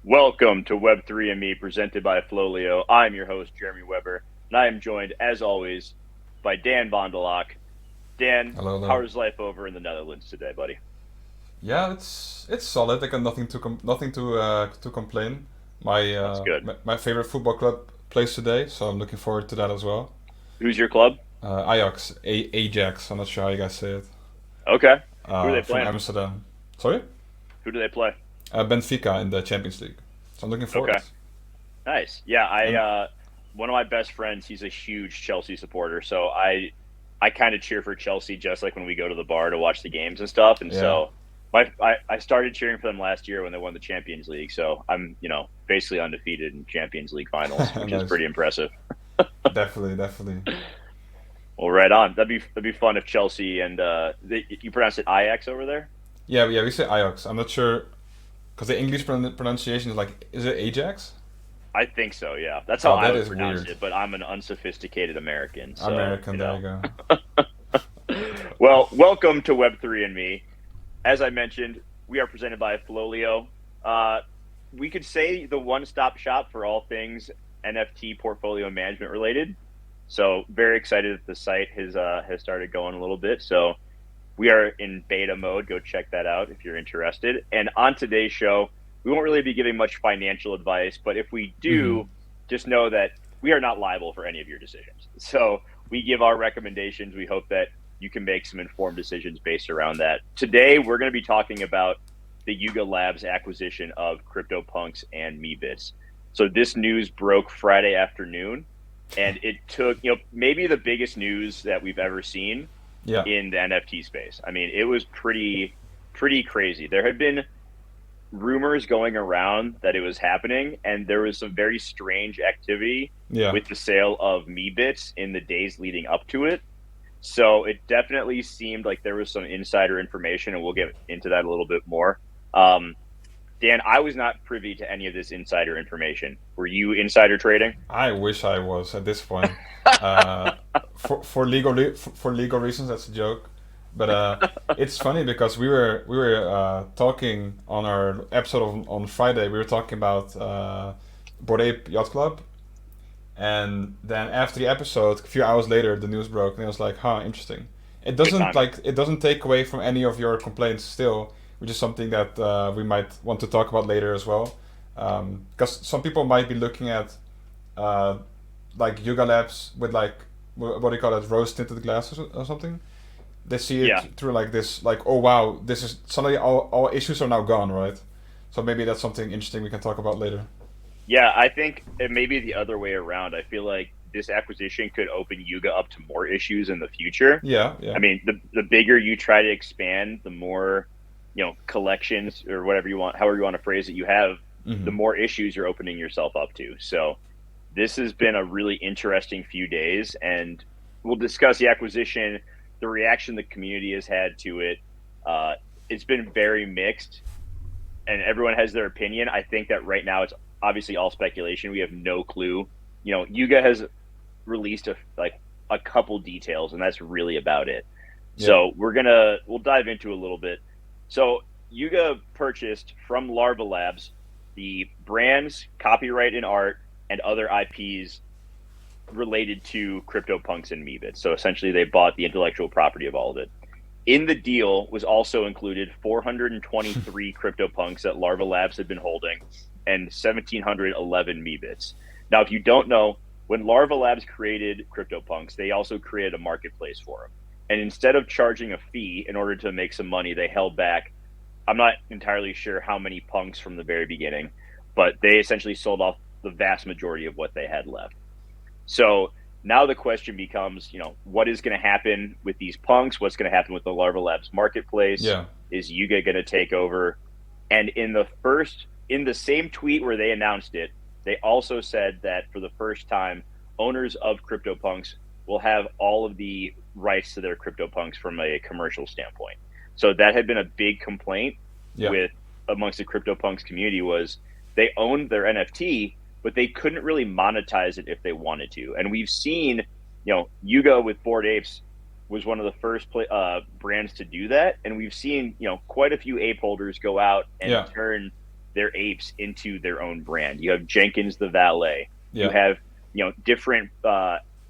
Welcome to Web3 and Me, presented by FLOLiO. I'm your host, Jeremy Weber, and I am joined, as always, by Dan Vondelok. Dan, Hello, how hello. is life over in the Netherlands today, buddy? Yeah, it's solid. I got nothing to complain. My That's uh, good. my, my favorite football club plays today, so I'm looking forward to that as well. Who's your club? Ajax. I'm not sure how you guys say it. Okay. Who are they From playing? Amsterdam. Sorry, Who do they play? Benfica in the Champions League. So I'm looking forward. Okay. Nice. Yeah, I And one of my best friends, he's a huge Chelsea supporter, so I kind of cheer for Chelsea just like when we go to the bar to watch the games and stuff. And yeah, so I started cheering for them last year when they won the Champions League. So I'm, basically undefeated in Champions League finals, which is nice. pretty impressive. Definitely, definitely. Well, right on. That'd be fun if Chelsea and you pronounce it Ajax over there. Yeah, we say Ajax. I'm not sure because the English pronunciation is like, is it Ajax? I think so. Yeah, that's how Oh, I that would is pronounce weird. it. But I'm an unsophisticated American, so American. There you go. Well, welcome to Web3 and Me. As I mentioned, we are presented by FLOLiO. Uh, we could say the one-stop shop for all things NFT portfolio management related. So very excited that the site has started going a little bit. So we are in beta mode. Go check that out if you're interested. And on today's show, we won't really be giving much financial advice, but if we hmm do, just know that we are not liable for any of your decisions. So we give our recommendations. We hope that you can make some informed decisions based around that. Today, we're going to be talking about the Yuga Labs acquisition of Crypto Punks and Meebits. So this news broke Friday afternoon, and it took, maybe the biggest news that we've ever seen Yeah. in the NFT space. I mean, it was pretty crazy. There had been rumors going around that it was happening, and there was some very strange activity Yeah. with the sale of Meebits in the days leading up to it. So it definitely seemed like there was some insider information, and we'll get into that a little bit more. Um, Dan, I was not privy to any of this insider information. Were you insider trading? I wish I was at this point. Uh, for legal reasons, that's a joke. But it's funny because we were talking on our episode on Friday. We were talking about Bored Ape Yacht Club, and then after the episode, a few hours later, the news broke, and it was like, huh, interesting. Good timing. It doesn't take away from any of your complaints still, which is something that we might want to talk about later as well. Because some people might be looking at uh, like Yuga Labs with like what do you call it, rose tinted glasses or something. They see Yeah. it through like this, like, oh wow, this is suddenly all issues are now gone, right? So maybe that's something interesting we can talk about later. Yeah, I think it may be the other way around. I feel like this acquisition could open Yuga up to more issues in the future. Yeah, yeah, I mean, the bigger you try to expand, the more, collections or whatever you want, however you want to phrase it, you have, the hmm more issues you're opening yourself up to. So this has been a really interesting few days, and we'll discuss the acquisition, the reaction the community has had to it. Uh, it's been very mixed, and everyone has their opinion. I think that right now it's obviously all speculation. We have no clue. Yuga has released a couple details, and that's really about it. yeah, So we'll dive into a little bit. So Yuga purchased from Larva Labs the brands, copyright and art, and other IPs related to CryptoPunks and Meebits. So essentially, they bought the intellectual property of all of it. In the deal was also included 423 CryptoPunks that Larva Labs had been holding and 1,711 Meebits. Now, if you don't know, when Larva Labs created CryptoPunks, they also created a marketplace for them. And instead of charging a fee in order to make some money, they held back. I'm not entirely sure how many punks from the very beginning, but they essentially sold off the vast majority of what they had left. So now the question becomes, what is going to happen with these punks? What's going to happen with the Larva Labs marketplace? yeah. Is Yuga going to take over? And in the same tweet where they announced it, they also said that for the first time, owners of CryptoPunks will have all of the rights to their CryptoPunks from a commercial standpoint. So that had been a big complaint Yeah. with amongst the CryptoPunks community was they owned their NFT, but they couldn't really monetize it if they wanted to. And we've seen, Yuga with Bored Apes was one of the first brands to do that, and we've seen, quite a few ape holders go out and Yeah. turn their apes into their own brand. You have Jenkins the valet. You Yeah. have different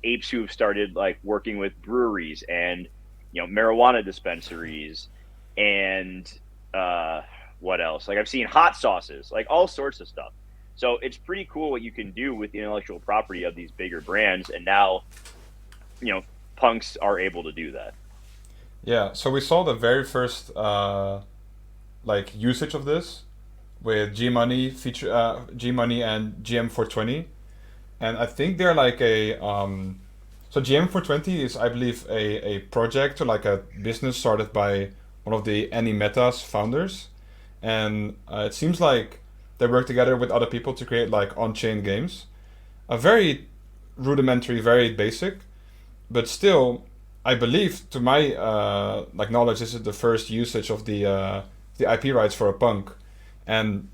apes who have started like working with breweries and marijuana dispensaries and what else? Like I've seen hot sauces, like all sorts of stuff. So it's pretty cool what you can do with the intellectual property of these bigger brands, and now punks are able to do that. Yeah. So we saw the very first like usage of this with G Money feature, G Money and GM420, and I think they're like a so GM420 is, I believe, a project or like a business started by one of the Animeta's founders, and it seems like they work together with other people to create like on-chain games. A very rudimentary, very basic, but still, I believe, to my like knowledge, this is the first usage of the IP rights for a punk, and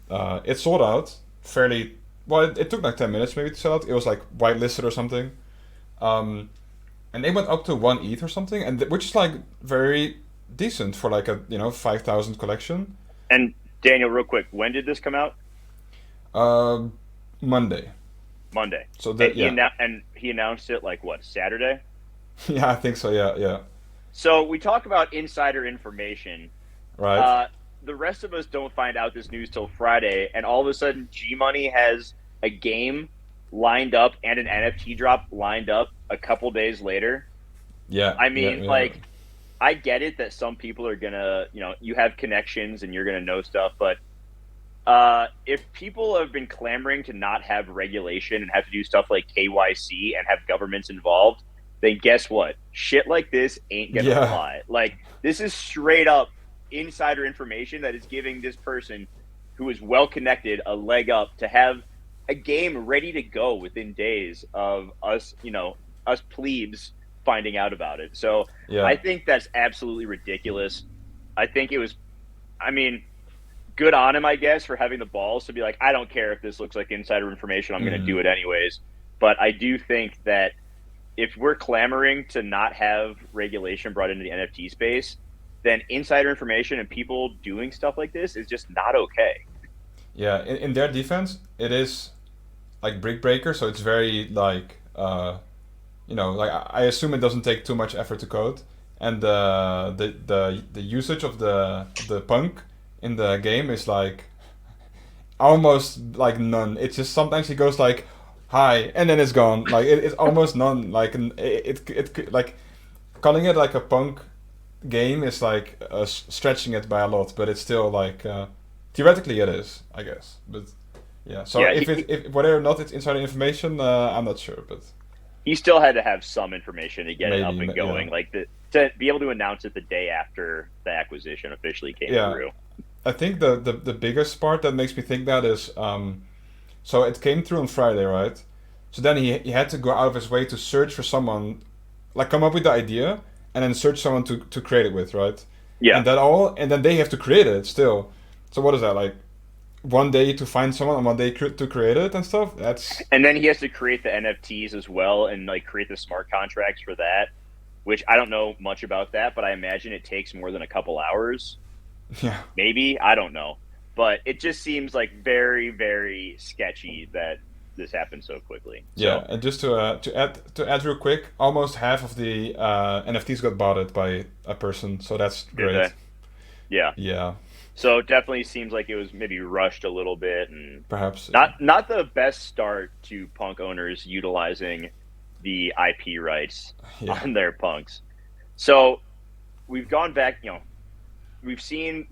it sold out fairly well. It took like 10 minutes maybe to sell out. It was like whitelisted or something, um, and they went up to 1 ETH or something, and which is like very decent for like a 5,000 collection. And Daniel, real quick, when did this come out? Um, Monday. Monday. So And that, yeah, he announced it like what, Saturday? yeah, I think so. Yeah, yeah, So we talk about insider information. right. Uh, the rest of us don't find out this news till Friday, and all of a sudden, G Money has a game lined up and an NFT drop lined up a couple days later. Yeah, I yeah, mean, yeah, like, I get it that some people are gonna, you have connections and you're gonna know stuff, but if people have been clamoring to not have regulation and have to do stuff like KYC and have governments involved, then guess what? Shit like this ain't gonna yeah, fly. Like, this is straight up insider information that is giving this person who is well connected a leg up to have a game ready to go within days of us, us plebes finding out about it. So I yeah. think that's absolutely ridiculous. I think it was, I mean, good on him, I guess, for having the balls to be like, I don't care if this looks like insider information, I'm going to do Mhm. it anyways. But I do think that if we're clamoring to not have regulation brought into the NFT space, then insider information and people doing stuff like this is just not okay. Yeah, in their defense, it is like brick breaker, so it's very like like I assume it doesn't take too much effort to code, and the usage of the punk in the game is like almost like none. It's just sometimes he goes like hi and then it's gone. Like it's almost none. Like like calling it like a punk game is like stretching it by a lot, but it's still like theoretically it is, I guess. But yeah, so Yeah, if whether or not it's insider information, I'm not sure, but he still had to have some information to get it up maybe, and yeah, going, like to be able to announce it the day after the acquisition officially came yeah. through. I think the biggest part that makes me think that is so it came through on Friday, right? So then he had to go out of his way to search for someone, like come up with the idea, and then search someone to create it with, right? Yeah. And then they have to create it still. So what is that like? 1 day to find someone and 1 day to create it and stuff. That's And then he has to create the NFTs as well and like create the smart contracts for that, which I don't know much about that, but I imagine it takes more than a couple hours. yeah, Maybe, I don't know. But it just seems like very, very sketchy that this happened so quickly. yeah. So, And just to add real quick, almost half of the NFTs got bought by a person, so that's did they? great. Yeah. Yeah, So it definitely seems like it was maybe rushed a little bit and perhaps. not the best start to punk owners utilizing the IP rights Yeah. on their punks. So we've gone back, we've seen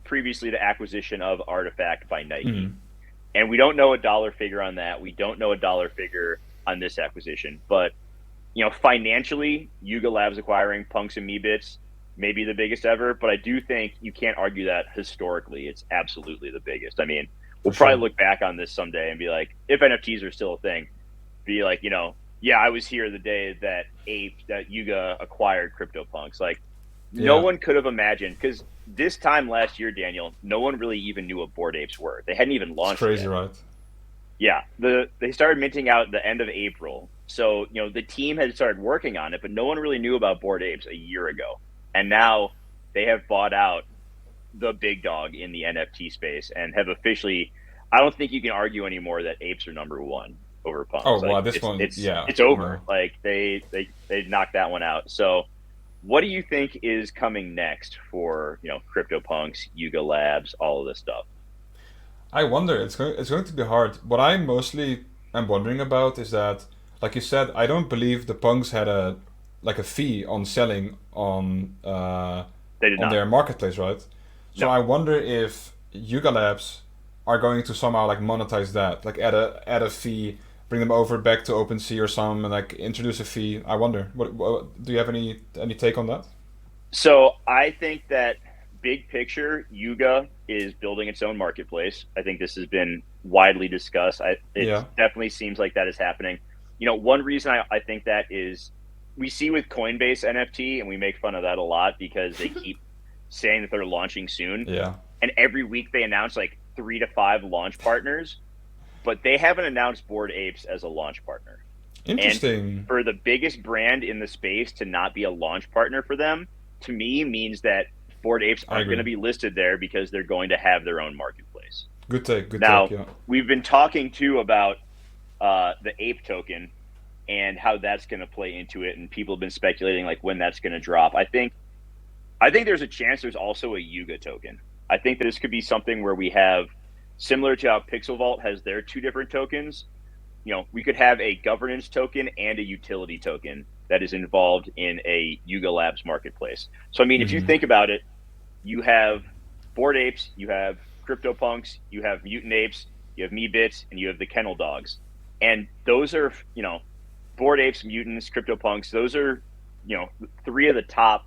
previously the acquisition of Artifact by Nike. Mhm. And we don't know a dollar figure on that. We don't know a dollar figure on this acquisition. But, financially, Yuga Labs acquiring Punks and Meebits may be the biggest ever. But I do think you can't argue that historically it's absolutely the biggest. I mean, For we'll probably sure. look back on this someday and be like, if NFTs are still a thing, be like, yeah, I was here the day that Yuga acquired CryptoPunks. Like, no Yeah. one could have imagined, because this time last year, Daniel, no one really even knew what Bored Apes were. They hadn't even It's launched crazy, yet. right? Yeah, they started minting out the end of April, so the team had started working on it, but no one really knew about Bored Apes a year ago, and now they have bought out the big dog in the NFT space and have officially. I don't think you can argue anymore that apes are number one over Oh punks. Like wow, this it's one, it's yeah, it's over. no. Like they knocked that one out. So what do you think is coming next for Crypto Punks, Yuga Labs, all of this stuff? I wonder. It's going to be hard. What I mostly am wondering about is that, like you said, I don't believe the punks had a fee on selling They did on not. their marketplace, right? So No. I wonder if Yuga Labs are going to somehow like monetize that, like add a fee, bring them over back to OpenSea or some, and like introduce a fee. I wonder. What do you have any take on that? So I think that big picture, Yuga is building its own marketplace. I think this has been widely discussed. It Yeah. definitely seems like that is happening. One reason I think that is we see with Coinbase NFT, and we make fun of that a lot because they keep saying that they're launching soon. Yeah. And every week they announce like 3 to 5 launch partners, but they haven't announced Bored Apes as a launch partner. And Interesting. for the biggest brand in the space to not be a launch partner for them, to me means that Bored Apes I aren't going to agree. be listed there because they're going to have their own marketplace. Good take. Good take. Now, Yeah. we've been talking too about the ape token and how that's going to play into it, and people have been speculating like when that's going to drop. I think there's a chance there's also a Yuga token. I think that this could be something where we have similar to how Pixel Vault has their two different tokens. We could have a governance token and a utility token that is involved in a Yuga Labs marketplace. So, I mean, if you Hmm. think about it, you have Bored Apes, you have Crypto Punks, you have Mutant Apes, you have Meebits, and you have the Kennel Dogs. And those are, Bored Apes, Mutants, Crypto Punks, those are, three of the top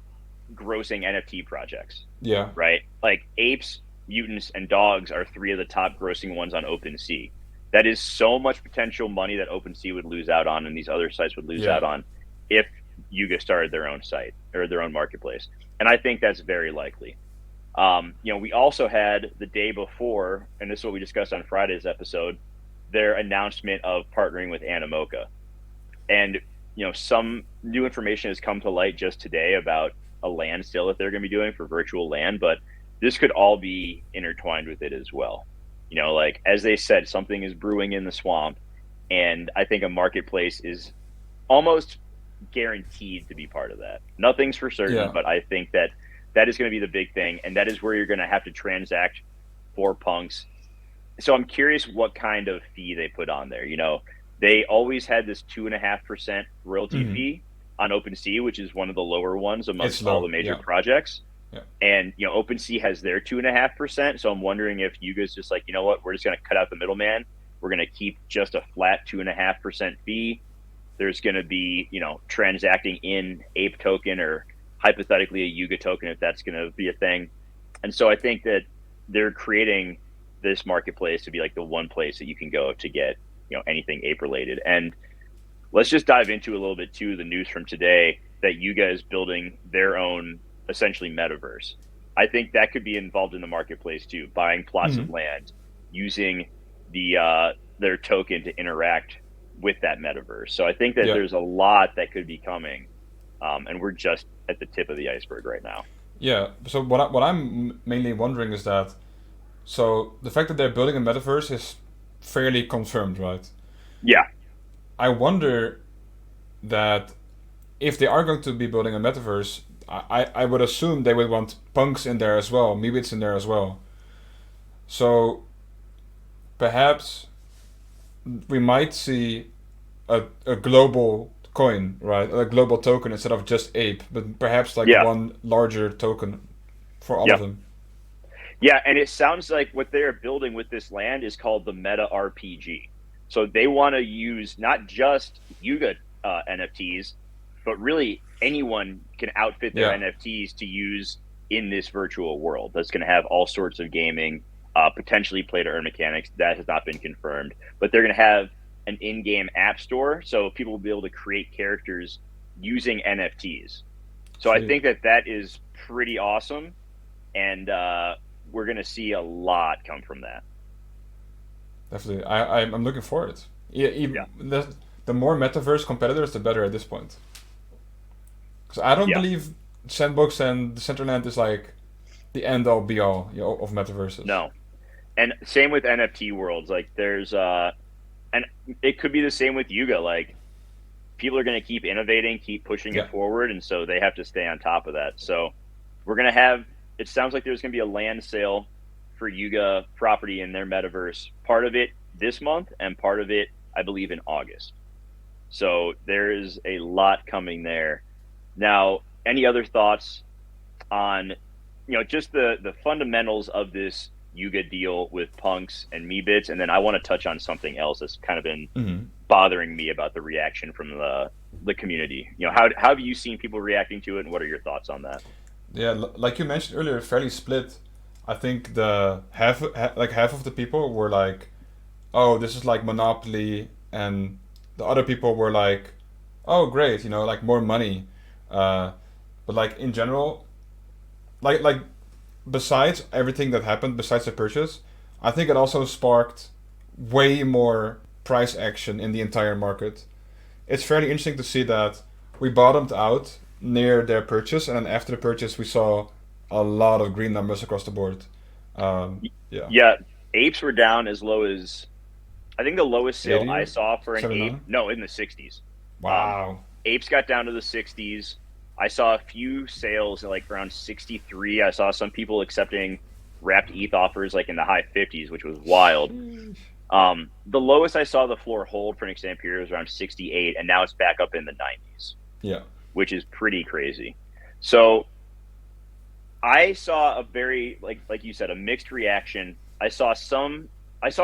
grossing NFT projects, Yeah. right? Like apes, mutants, and dogs are three of the top grossing ones on OpenSea. That is so much potential money that OpenSea would lose out on, and these other sites would lose Yeah. out on if Yuga started their own site or their own marketplace. And I think that's very likely. We also had the day before, and this is what we discussed on Friday's episode, their announcement of partnering with Animoca. And some new information has come to light just today about a land sale that they're going to be doing for virtual land, but this could all be intertwined with it as well. Like as they said, something is brewing in the swamp, and I think a marketplace is almost guaranteed to be part of that. Nothing's for certain, Yeah. but I think that that is going to be the big thing, and that is where you're going to have to transact for punks. So I'm curious what kind of fee they put on there. They always had this 2.5% royalty Hmm. fee on OpenSea, which is one of the lower ones It's amongst all the low. major Yeah. projects. Yeah. And OpenSea has their 2.5%. So I'm wondering if Yuga's just like, we're just going to cut out the middleman. We're going to keep just a flat 2.5% fee. There's going to be transacting in Ape token or hypothetically a Yuga token if that's going to be a thing. And so I think that they're creating this marketplace to be like the one place that you can go to get anything ape related. And let's just dive into a little bit too the news from today that Yuga is building their own essentially metaverse. I think that could be involved in the marketplace too, buying plots of Hmm. land, using their token to interact with that metaverse. So I think that Yeah. there's a lot that could be coming, and we're just at the tip of the iceberg right now. Yeah. So what I'm mainly wondering is that, so the fact that they're building a metaverse is fairly confirmed, right? Yeah, I wonder that if they are going to be building a metaverse, I would assume they would want punks in there as well, Meebits in there as well. So perhaps we might see a global coin, right? A global token instead of just ape, but perhaps like yeah, one larger token for all yeah. of them. Yeah, and it sounds like what they're building with this land is called the Meta RPG. So they want to use not just Yuga NFTs, but really anyone can outfit their Yeah. NFTs to use in this virtual world. That's going to have all sorts of gaming, potentially play to earn mechanics. That has not been confirmed, but they're going to have an in-game app store, so people will be able to create characters using NFTs. So I Sweet. think that is pretty awesome, and we're going to see a lot come from that. Definitely. I'm looking forward. Yeah, Yeah, even the more metaverse competitors, the better at this point. Because I don't yeah, believe Sandbox and Decentraland is like the end all be all, of metaverses. No. And same with NFT worlds. Like there's and it could be the same with Yuga. Like people are going to keep innovating, keep pushing Yeah. it forward, and so they have to stay on top of that. So we're going to have. It sounds like there's going to be a land sale for Yuga property in their metaverse. Part of it this month, and part of it, I believe, in August. So there is a lot coming there. Now, any other thoughts on, just the fundamentals of this Yuga deal with Punks and Meebits, and then I want to touch on something else that's kind of been bothering me about the reaction from the community. How have you seen people reacting to it, and what are your thoughts on that? Yeah, like you mentioned earlier, fairly split. I think the half of the people were like, "Oh, this is like monopoly," and the other people were like, "Oh, great, like more money." Uh, but like in general, like besides everything that happened, besides the purchase, I think it also sparked way more price action in the entire market. It's fairly interesting to see that we bottomed out near their purchase, and then after the purchase, we saw a lot of green numbers across the board. Yeah, Yeah, apes were down as low as, I think the lowest sale 80 I or saw for an ape, 79. no, in the 60s. Um, Wow. apes got down to the 60s. I saw a few sales at like around 63. I saw some people accepting wrapped ETH offers like in the high 50s, which was wild. Sheesh. The lowest I saw the floor hold for an extended period was around 68, and now it's back up in the 90s, Yeah. which is pretty crazy. So I saw a very, like you said, a mixed reaction. I saw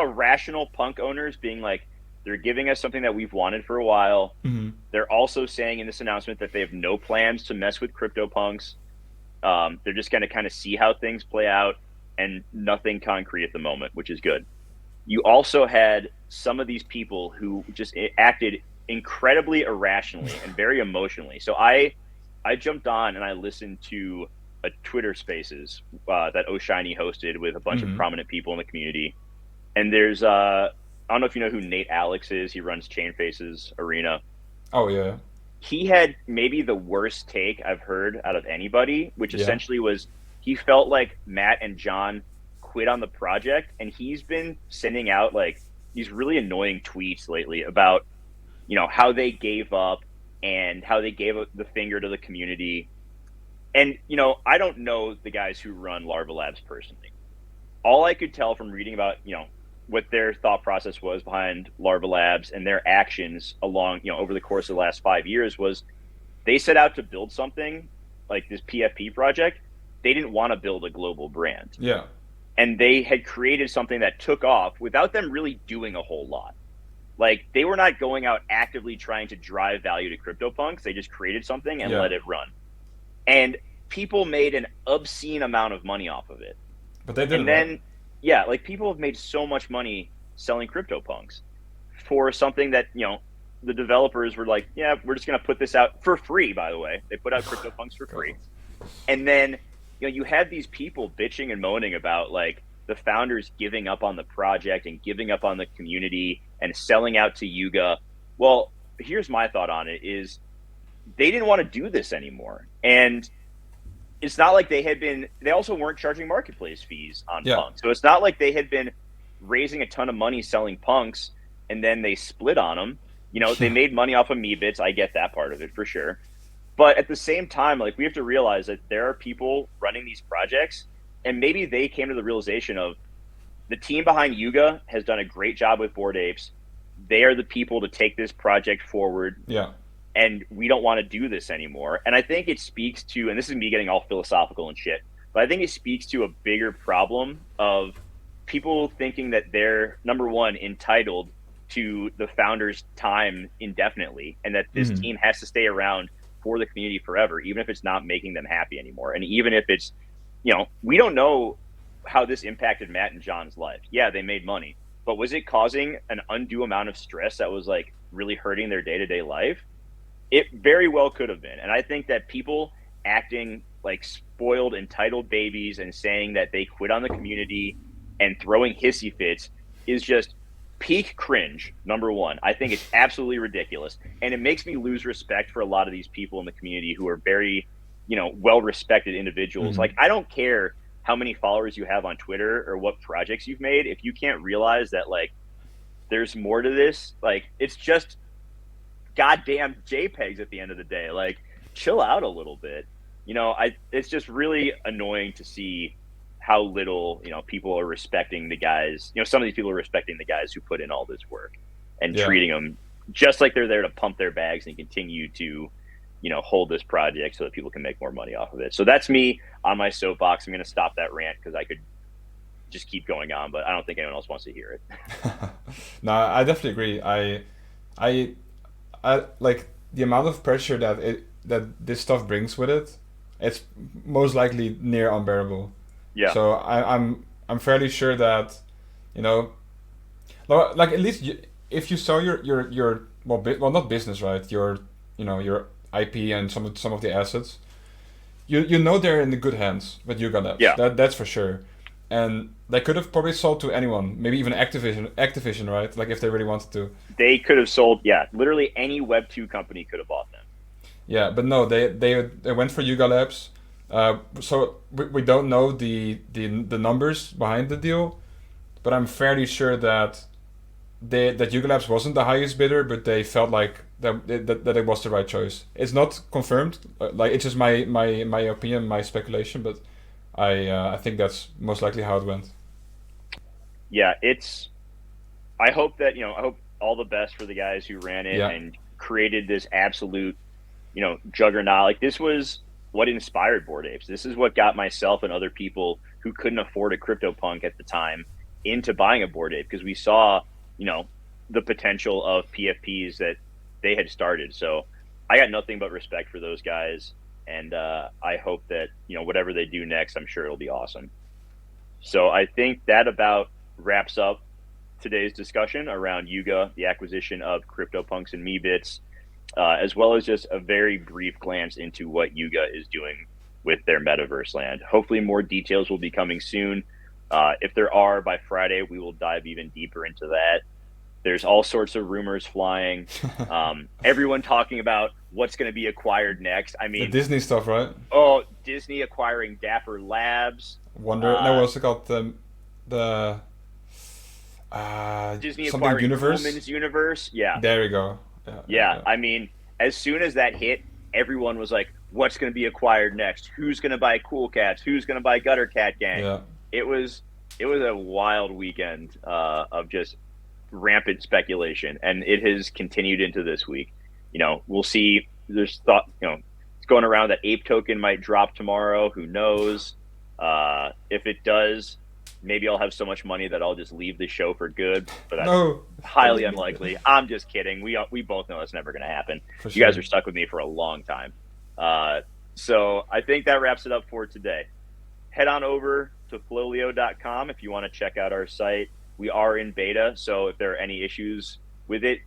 rational punk owners being like, they're giving us something that we've wanted for a while. Hmm. They're also saying in this announcement that they have no plans to mess with CryptoPunks. They're just going to kind of see how things play out, and nothing concrete at the moment, which is good. You also had some of these people who just acted incredibly irrationally and very emotionally. So I jumped on and I listened to a Twitter Spaces that O'Shiny hosted with a bunch of Hmm. prominent people in the community. And there's I don't know if you know who Nate Alex is. He runs Chain Faces Arena. Oh yeah. He had maybe the worst take I've heard out of anybody, which Yeah. essentially was he felt like Matt and John quit on the project, and he's been sending out like these really annoying tweets lately about how they gave up and how they gave the finger to the community. And I don't know the guys who run Larva Labs personally. All I could tell from reading about what their thought process was behind Larva Labs and their actions along over the course of the last 5 years was they set out to build something like this PFP project. They didn't want to build a global brand, Yeah. and they had created something that took off without them really doing a whole lot. Like they were not going out actively trying to drive value to CryptoPunks. They just created something and Yeah. let it run, and people made an obscene amount of money off of it. But they didn't, And right? then, yeah, like people have made so much money selling CryptoPunks for something that, the developers were like, yeah, we're just going to put this out for free, by the way. They put out CryptoPunks for free. And then, you had these people bitching and moaning about like the founders giving up on the project and giving up on the community and selling out to Yuga. Well, here's my thought on it is they didn't want to do this anymore. And it's not like they also weren't charging marketplace fees on Yeah. punks. So it's not like they had been raising a ton of money selling punks and then they split on them. They made money off of Meebits. I get that part of it for sure. But at the same time, like we have to realize that there are people running these projects, and maybe they came to the realization of the team behind Yuga has done a great job with Bored Apes. They are the people to take this project forward, Yeah. and we don't want to do this anymore. And I think it speaks to, and this is me getting all philosophical and shit, but I think it speaks to a bigger problem of people thinking that they're, number one, entitled to the founder's time indefinitely, and that this Hmm. team has to stay around for the community forever, even if it's not making them happy anymore. And even if it's, we don't know how this impacted Matt and John's life. Yeah, they made money, but was it causing an undue amount of stress that was like really hurting their day-to-day life? It very well could have been. And I think that people acting like spoiled, entitled babies and saying that they quit on the community and throwing hissy fits is just peak cringe, number one. I think it's absolutely ridiculous. And it makes me lose respect for a lot of these people in the community who are very, well respected individuals. Hmm. Like, I don't care how many followers you have on Twitter or what projects you've made, if you can't realize that like there's more to this, like it's just goddamn JPEGs at the end of the day. Like, chill out a little bit. It's just really annoying to see how little, people are respecting the guys. Some of these people are respecting the guys who put in all this work and Yeah. treating them just like they're there to pump their bags and continue to, hold this project so that people can make more money off of it. So that's me on my soapbox. I'm going to stop that rant because I could just keep going on, but I don't think anyone else wants to hear it. No, I definitely agree. I, I like the amount of pressure that this stuff brings with it. It's most likely near unbearable. Yeah. So I'm fairly sure that, you know, like at least if you sell your well, not business, right, your IP and some of the assets, you know they're in the good hands with Yuga Labs. Yeah. That's for sure. And they could have probably sold to anyone, maybe even Activision, right? Like if they really wanted to. They could have sold, yeah, literally any Web2 company could have bought them. Yeah, but no, they went for Yuga Labs. So we don't know the numbers behind the deal, but I'm fairly sure that that Yuga Labs wasn't the highest bidder, but they felt like that it was the right choice. It's not confirmed, like it's just my opinion, my speculation, but I think that's most likely how it went. Yeah, I hope that, I hope all the best for the guys who ran it Yeah. and created this absolute, juggernaut. Like this was what inspired Bored Apes. This is what got myself and other people who couldn't afford a CryptoPunk at the time into buying a Bored Ape, because we saw, the potential of PFPs that they had started. So I got nothing but respect for those guys. And I hope that, whatever they do next, I'm sure it'll be awesome. So I think that about wraps up today's discussion around Yuga, the acquisition of Crypto Punks and Meebits, as well as just a very brief glance into what Yuga is doing with their Metaverse land. Hopefully more details will be coming soon. If there are, by Friday, we will dive even deeper into that. There's all sorts of rumors flying. Everyone talking about what's going to be acquired next. I The mean, Disney stuff, right? oh, Disney acquiring Dapper Labs. Wonder. No, what's it called? The Disney something acquiring universe. Coolman's universe. Yeah. There we go. Yeah. I mean, as soon as that hit, everyone was like, what's going to be acquired next? Who's going to buy Cool Cats? Who's going to buy Gutter Cat Gang? Yeah. It was a wild weekend of just rampant speculation, and it has continued into this week. We'll see. There's thought, it's going around that Ape token might drop tomorrow. Who knows? If it does, maybe I'll have so much money that I'll just leave the show for good. But No. that's highly unlikely. I'm just kidding. We both know that's never going to happen. For You guys sure. are stuck with me for a long time. So I think that wraps it up for today. Head on over to FLOLiO.com if you want to check out our site. We are in beta, so if there are any issues with it,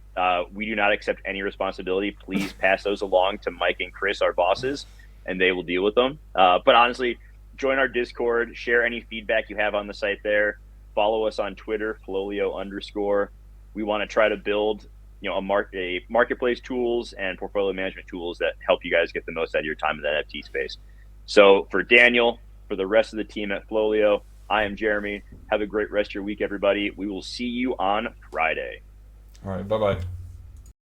we do not accept any responsibility. Please pass those along to Mike and Chris, our bosses, and they will deal with them. But honestly, join our Discord, share any feedback you have on the site there. Follow us on Twitter, FLOLiO_. We want to try to build, a marketplace tools and portfolio management tools that help you guys get the most out of your time in the NFT space. So for Daniel, for the rest of the team at FLOLiO, I am Jeremy. Have a great rest of your week, everybody. We will see you on Friday. All right. Bye bye.